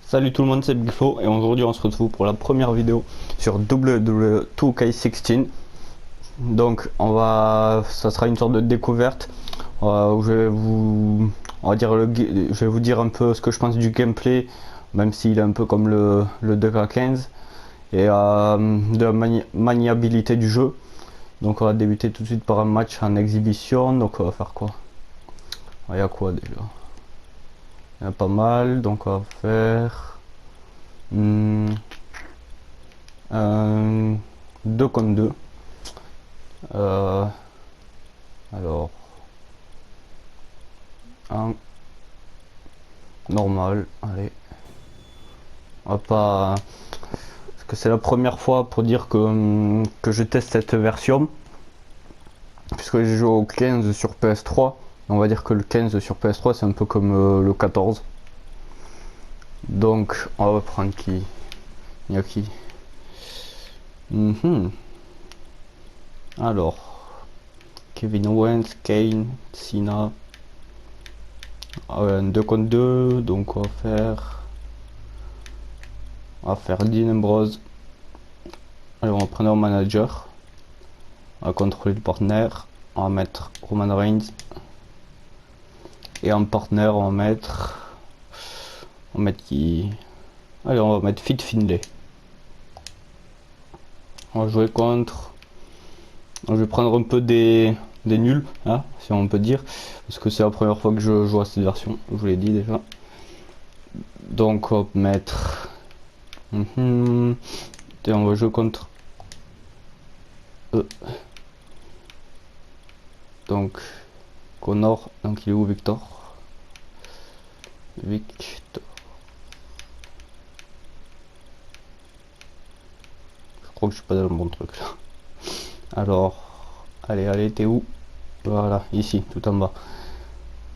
Salut tout le monde, c'est Bigflo et aujourd'hui on se retrouve pour la première vidéo sur WWE 2K16. Donc ça sera une sorte de découverte où je vais vous dire un peu ce que je pense du gameplay, même s'il est un peu comme le 2K15 et de la maniabilité du jeu. Donc on va débuter tout de suite par un match en exhibition. Donc on va faire quoi? Il y a quoi déjà? Il y a pas mal, donc on va faire un 2 contre 2. Alors, un normal, allez. On va pas. Parce que c'est la première fois pour dire que je teste cette version. Puisque j'ai joué au 15 sur PS3. On va dire que le 15 sur PS3 c'est un peu comme le 14. Donc, on va prendre qui? Il y a qui? Alors, Kevin Owens, Kane, Cena. Un 2 contre 2, donc on va faire Dean Ambrose. Allez, on va prendre un manager. On va contrôler le partenaire. On va mettre Roman Reigns. Et en partenaire, on va mettre qui? Allez, on va mettre Fit Finlay. On va jouer contre. Je vais prendre un peu des nuls, hein, si on peut dire. Parce que c'est la première fois que je joue à cette version, je vous l'ai dit déjà. Donc on va mettre. Et on va jouer contre. Donc Connor, donc il est où Victor? Je crois que je suis pas dans le bon truc là. Alors, allez, t'es où? Voilà, ici, tout en bas.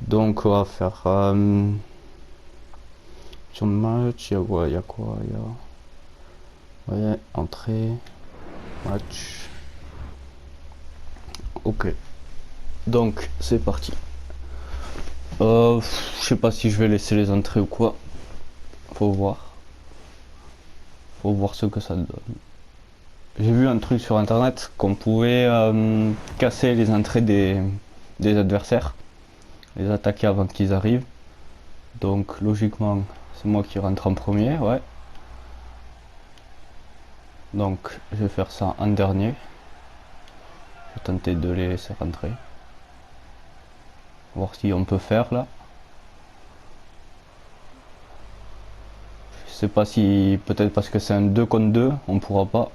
Donc on va faire sur le match, il y a quoi? Ouais, entrée, match. Ok. Donc c'est parti. Je sais pas si je vais laisser les entrées ou quoi. Faut voir. Faut voir ce que ça donne. J'ai vu un truc sur internet qu'on pouvait casser les entrées des adversaires, les attaquer avant qu'ils arrivent. Donc logiquement c'est moi qui rentre en premier, ouais. Donc je vais faire ça en dernier. Je vais tenter de les laisser rentrer. Voir si on peut faire là. Je sais pas si, peut-être parce que c'est un 2 contre 2, on pourra pas.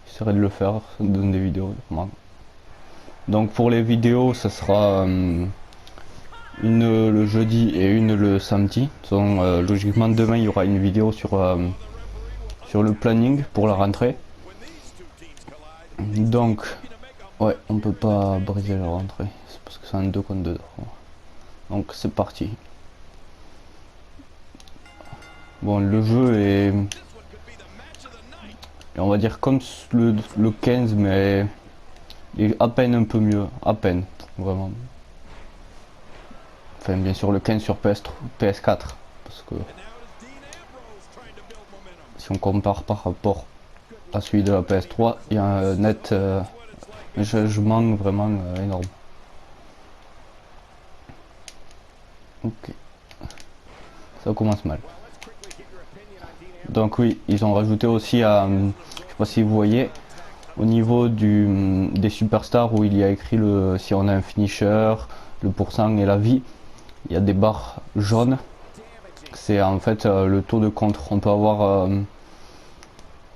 J'essaierai de le faire dans des vidéos. Donc pour les vidéos, ça sera une le jeudi et une le samedi. Donc logiquement demain il y aura une vidéo sur le planning pour la rentrée. Donc ouais, on peut pas briser la rentrée, c'est parce que c'est un 2 contre 2. Donc c'est parti. Bon, le jeu est on va dire comme le 15, mais il est à peine un peu mieux, à peine, vraiment. Enfin, bien sûr, le 15 sur PS4, parce que si on compare par rapport à celui de la PS3, il y a un net changement vraiment énorme. Ok, ça commence mal. Donc oui, ils ont rajouté aussi je sais pas si vous voyez, au niveau des superstars où il y a écrit si on a un finisher, le pourcent et la vie, il y a des barres jaunes. C'est en fait le taux de contre. On peut avoir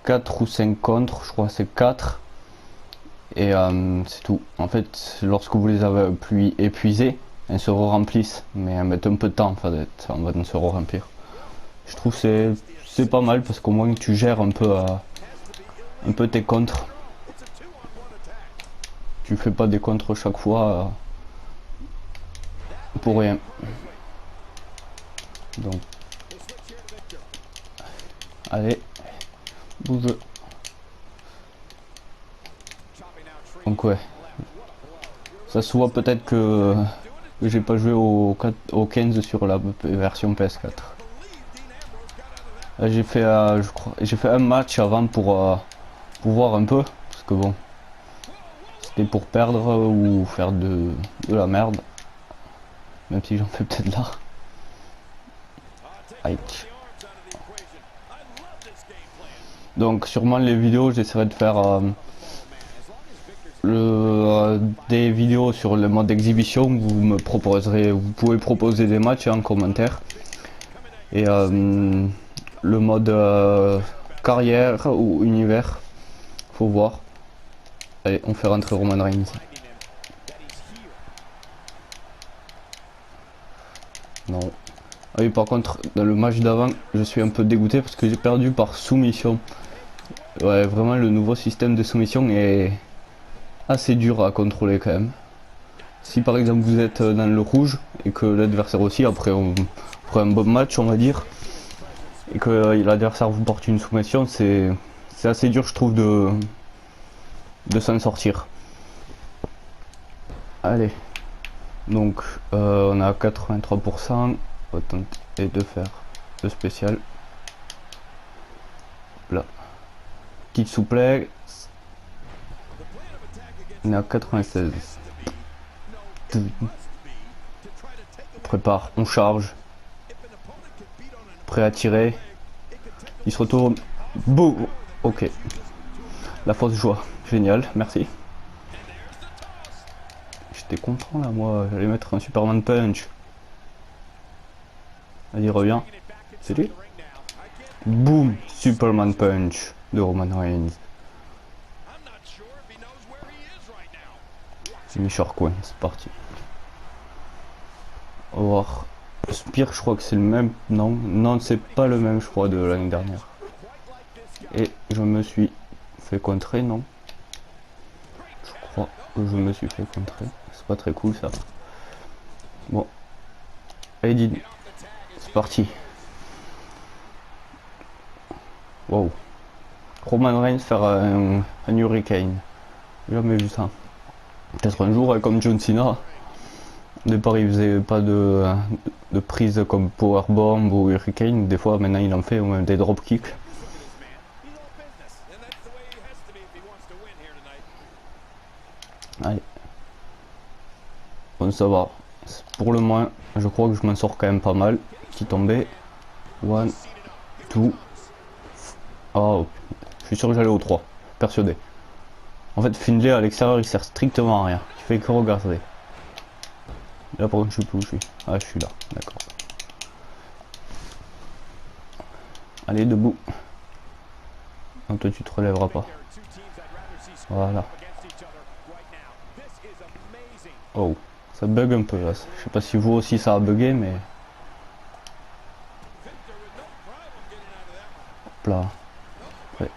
4 ou 5 contres, je crois que c'est 4. Et c'est tout. En fait, lorsque vous les avez épuisés, elles se remplissent. Mais elles mettent un peu de temps avant de se remplir. Je trouve que c'est pas mal parce qu'au moins tu gères un peu tes contres. Tu fais pas des contres chaque fois pour rien. Donc, allez, bouge. Donc ouais, ça se voit peut-être que j'ai pas joué au 15 sur la version PS4. J'ai fait, je crois, j'ai fait un match avant pour voir un peu, parce que bon, c'était pour perdre ou faire de la merde, même si j'en fais peut-être là. Aïe. Donc sûrement les vidéos, j'essaierai de faire des vidéos sur le mode exhibition. Vous me proposerez, vous pouvez proposer des matchs en commentaire. Et le mode carrière ou univers, faut voir. Allez, on fait rentrer Roman Reigns. Non. Ah oui, par contre, dans le match d'avant, je suis un peu dégoûté parce que j'ai perdu par soumission. Ouais, vraiment, le nouveau système de soumission est assez dur à contrôler quand même. Si par exemple vous êtes dans le rouge et que l'adversaire aussi, après un bon match, on va dire, et que l'adversaire vous porte une soumission, c'est assez dur, je trouve, de s'en sortir. Allez. Donc, on a 83%. On va tenter de faire le spécial. Là. Petite souplesse. On est à 96. Prépare, on charge. Prêt à tirer. Il se retourne. Boum. Ok. La fausse joie. Génial, merci. J'étais content là, moi. J'allais mettre un Superman Punch. Vas-y, reviens. C'est lui. Boum. Superman Punch de Roman Reigns. C'est Michel Coin, c'est parti. On va voir. Spire, je crois que c'est le même. Non, non, c'est pas le même, je crois, de l'année dernière. Et je me suis fait contrer, non? Je crois que je me suis fait contrer. C'est pas très cool ça. Bon. Allez, c'est parti. Wow. Roman Reigns faire un Hurricane. J'ai jamais vu ça. Peut-être un jour, comme John Cena. Au départ, il faisait pas de prise comme Powerbomb ou Hurricane. Des fois, maintenant, il en fait, ou même des dropkicks. Allez. Bon, ça va. Pour le moins, je crois que je m'en sors quand même pas mal. Qui tombait. 1, 2. Oh, je suis sûr que j'allais au 3. Persuadé. En fait, Finlay à l'extérieur, il sert strictement à rien. Il fait que regarder. Là, par contre, je sais plus où je suis. Ah, je suis là. D'accord. Allez, debout. Non, toi, tu te relèveras pas. Voilà. Oh, ça bug un peu là. Je sais pas si vous aussi ça a bugué, mais. Hop là. Ouais.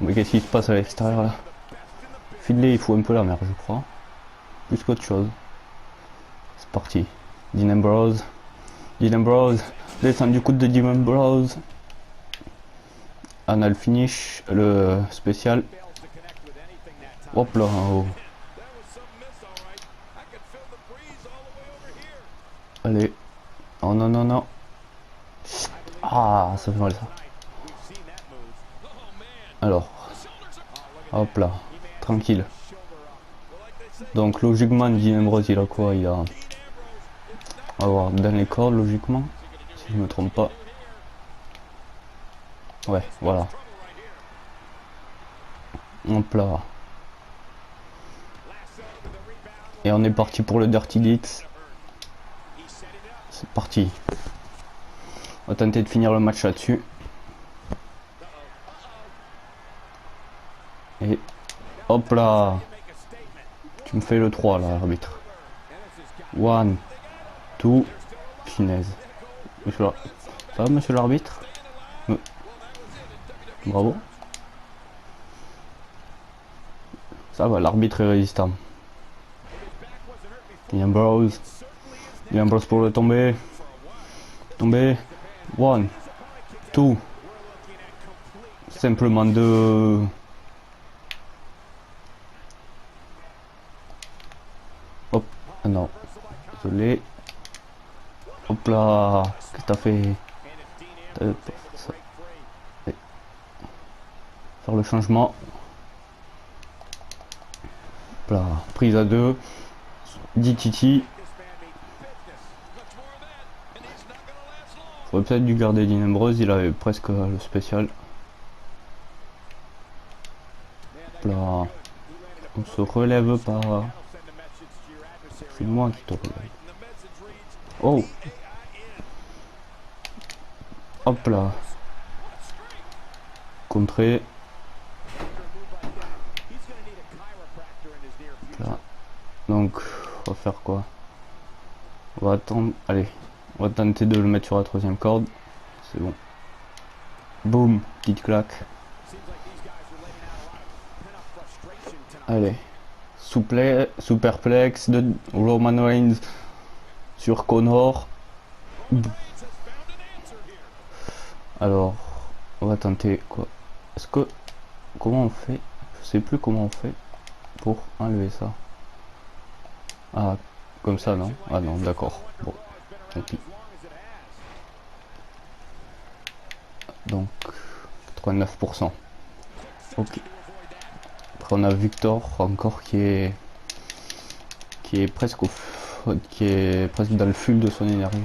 Mais qu'est-ce qui se passe à l'extérieur là? Finlay, il fout un peu la merde, je crois. Plus qu'autre chose. C'est parti. Dean Ambrose. Dean Ambrose. Descend du coude de Dean Ambrose. On a le finish, le spécial. Hop là, oh. Allez. Oh non, non, non. Ah, ça fait mal ça. Alors. Hop là. Tranquille. Donc logiquement, Dean Ambrose, il a quoi? Il a... On va voir dans les cordes, logiquement. Si je me trompe pas. Ouais, voilà. Hop là. Et on est parti pour le Dirty Deeds. C'est parti. On va tenter de finir le match là-dessus. Et hop là. Tu me fais le 3 là, l'arbitre. 1, 2, finesse. Ça va, monsieur l'arbitre? Bravo. Ça va, l'arbitre est résistant. Dean Ambrose. Dean Ambrose pour le tomber. Tomber. 1, 2. Simplement 2. Hop. Ah non. Désolé. Hop là. Qu'est-ce que t'as fait? T'avais pas fait ça. Et faire le changement. Là, prise à 2. DTT. J'aurais peut-être dû garder Dean Ambrose, il avait presque le spécial. Là, on se relève pas. C'est moi qui te relève. Oh! Hop là. Contré. Là. Donc, on va faire quoi? On va attendre. Allez, on va tenter de le mettre sur la troisième corde. C'est bon. Boum, petite claque. Allez, superplex de Roman Reigns sur Connor. Alors, on va tenter quoi? Est-ce que comment on fait? Je sais plus comment on fait pour enlever ça. Ah, comme ça non? Ah non, d'accord. Bon, tant pis. Donc 89%. Ok. Après on a Victor encore qui est presque dans le full de son énergie.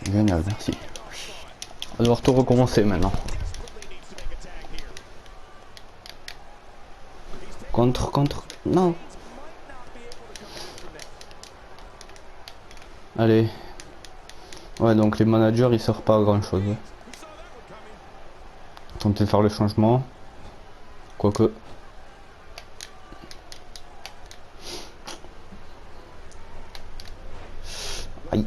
Génial, merci. On va devoir tout recommencer maintenant. Contre. Non. Allez. Ouais, donc les managers ils servent pas à grand chose. Tenter de faire le changement. Quoique. Aïe.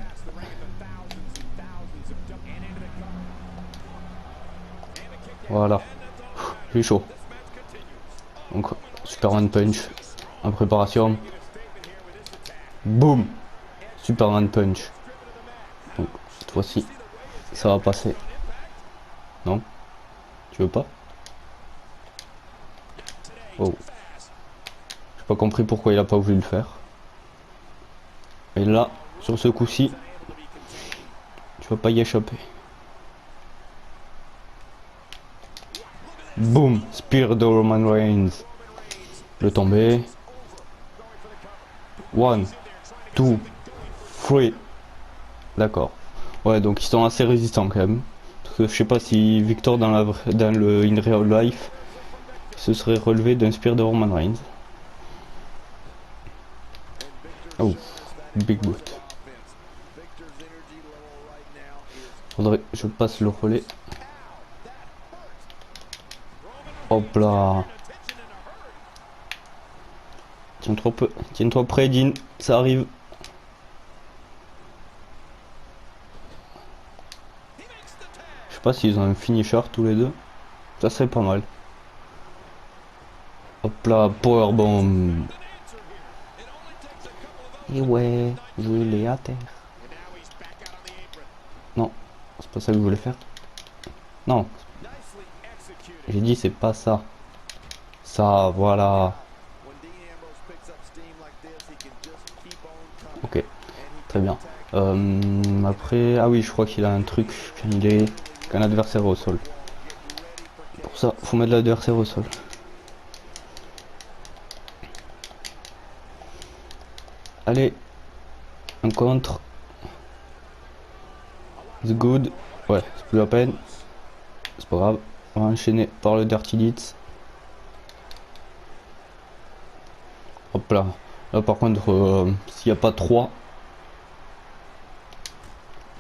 Voilà. J'ai chaud. Donc, Superman Punch en préparation. Boum. Superman Punch. Donc, cette fois-ci, ça va passer. Non? Tu veux pas? Oh. J'ai pas compris pourquoi il a pas voulu le faire. Et là, sur ce coup-ci, tu vas pas y échapper. Boom, Spear de Roman Reigns. Le tomber. 1, 2, 3. D'accord. Ouais, donc ils sont assez résistants quand même. Parce que je sais pas si Victor dans le In Real Life se serait relevé d'un Spear de Roman Reigns. Oh, big boot. Faudrait que je passe le relais. Hop là. Tiens-toi prêt, Dean. Ça arrive. Je sais pas s'ils ont un finisher tous les deux. Ça serait pas mal. Hop là, powerbomb. Et ouais, je l'ai à terre. Non, c'est pas ça que je voulais faire. Non. J'ai dit c'est pas ça. Ça, voilà. Ok, très bien. Après, ah oui, je crois qu'il a un truc quand il est qu'un adversaire au sol. Pour ça, faut mettre l'adversaire au sol. Allez, un contre. The good. Ouais, c'est plus la peine. C'est pas grave. On va enchaîner par le Dirty Deeds. Hop là. Là par contre, s'il n'y a pas 3.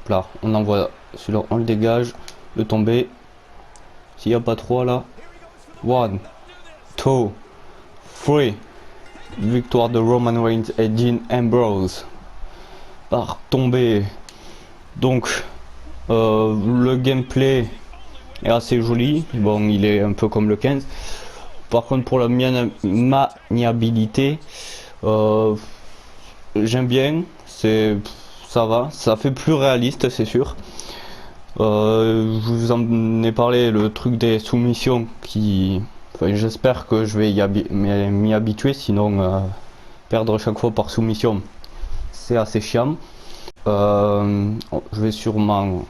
Là, on envoie celui-là, on le dégage. Le tomber. S'il n'y a pas 3 là. 1, 2, 3. Victoire de Roman Reigns et Dean Ambrose. Par tomber. Donc, le gameplay est assez joli. Bon, il est un peu comme le 15. Par contre, pour la maniabilité, j'aime bien. Ça va. Ça fait plus réaliste, c'est sûr. Je vous en ai parlé, le truc des soumissions qui... Enfin, j'espère que je vais m'y habituer, sinon perdre chaque fois par soumission, c'est assez chiant. Je vais sûrement...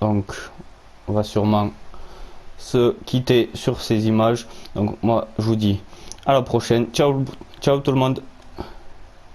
Donc, on va sûrement se quitter sur ces images. Donc, moi, je vous dis à la prochaine. Ciao, ciao tout le monde.